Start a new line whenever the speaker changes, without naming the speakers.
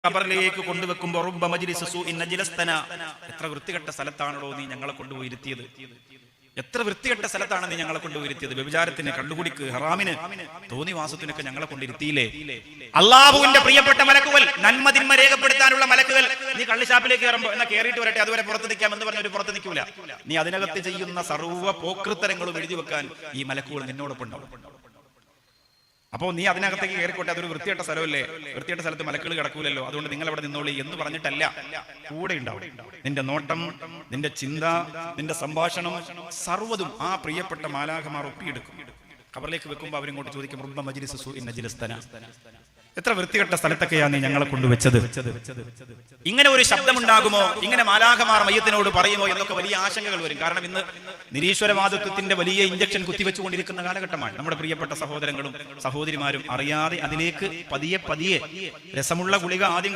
ഖബറിലേക്ക് കൊണ്ടുവെക്കുമ്പോൾ റുബ്ബ മജ്ലിസു സൂഇൻ നജ്ലസ്തന, എത്ര വൃത്തികെട്ട സ്ഥലത്താണല്ലോ നീ ഞങ്ങളെ കൊണ്ടുപോയി ഇരുത്തിയത്, എത്ര വൃത്തികെട്ട സ്ഥലത്താണ് നീ ഞങ്ങളെ കൊണ്ടുപോയി ഇരുത്തിയത്, വ്യഭിചാരത്തിന്, കള്ളുകുടിക്ക്, ഹറാമിന്, തോന്നിവാസത്തിനൊക്കെ ഞങ്ങളെ കൊണ്ടിരുത്തിയില്ലേ. അള്ളാഹുവിന്റെ പ്രിയപ്പെട്ട മലക്കുകൾ, നന്മ തിന്മ രേഖപ്പെടുത്താനുള്ള മലക്കുകൾ, നീ കള്ളുഷാപ്പിലേക്ക് കയറുമ്പോ എന്നാ കയറിയിട്ട് വരട്ടെ, അതുവരെ പുറത്ത് നിൽക്കാമെന്ന് പറഞ്ഞ ഒരു പുറത്ത് നിൽക്കൂല. നീ അതിനകത്ത് ചെയ്യുന്ന സർവ്വ പോക്കൃത്തരങ്ങളും എഴുതി വെക്കാൻ ഈ മലക്കുകൾ നിന്നോടൊപ്പം ഉണ്ടാവും. അപ്പോ നീ അതിനകത്തേക്ക് കയറിക്കോട്ടെ, അതൊരു വൃത്തികെട്ട സ്ഥലമല്ലേ, വൃത്തികെട്ട സ്ഥലത്ത് മലക്കുകൾ കിടക്കൂലല്ലോ, അതുകൊണ്ട് നിങ്ങൾ അവിടെ നിന്നോളി എന്ന് പറഞ്ഞിട്ടല്ല, കൂടെ ഉണ്ടാവും. നിന്റെ നോട്ടം, നിന്റെ ചിന്ത, നിന്റെ സംഭാഷണം സർവ്വതും ആ പ്രിയപ്പെട്ട മാലാഖമാർ ഒപ്പിയെടുക്കും. ഖബറിലേക്ക് വെക്കുമ്പോൾ അവരിങ്ങോട്ട് ചോദിക്കും, റുബ്ബ മജ്ലിസു സൂഇൻ നജ്ലസ്തന, എത്ര വൃത്തികെട്ട സ്ഥലത്തൊക്കെയാണ് നീ ഞങ്ങളെ കൊണ്ടുവച്ചത്. ഇങ്ങനെ ഒരു ശബ്ദമുണ്ടാകുമോ, ഇങ്ങനെ മാലാഖമാർ മയ്യത്തിനോട് പറയുമോ എന്നൊക്കെ വലിയ ആശങ്കകൾ വരും. കാരണം ഇന്ന് നിരീശ്വരവാദിത്വത്തിന്റെ വലിയ ഇഞ്ചക്ഷൻ കുത്തിവെച്ചുകൊണ്ടിരിക്കുന്ന കാലഘട്ടമാണ്. നമ്മുടെ പ്രിയപ്പെട്ട സഹോദരങ്ങളും സഹോദരിമാരും അറിയാതെ അതിലേക്ക് പതിയെ രസമുള്ള ഗുളിക ആദ്യം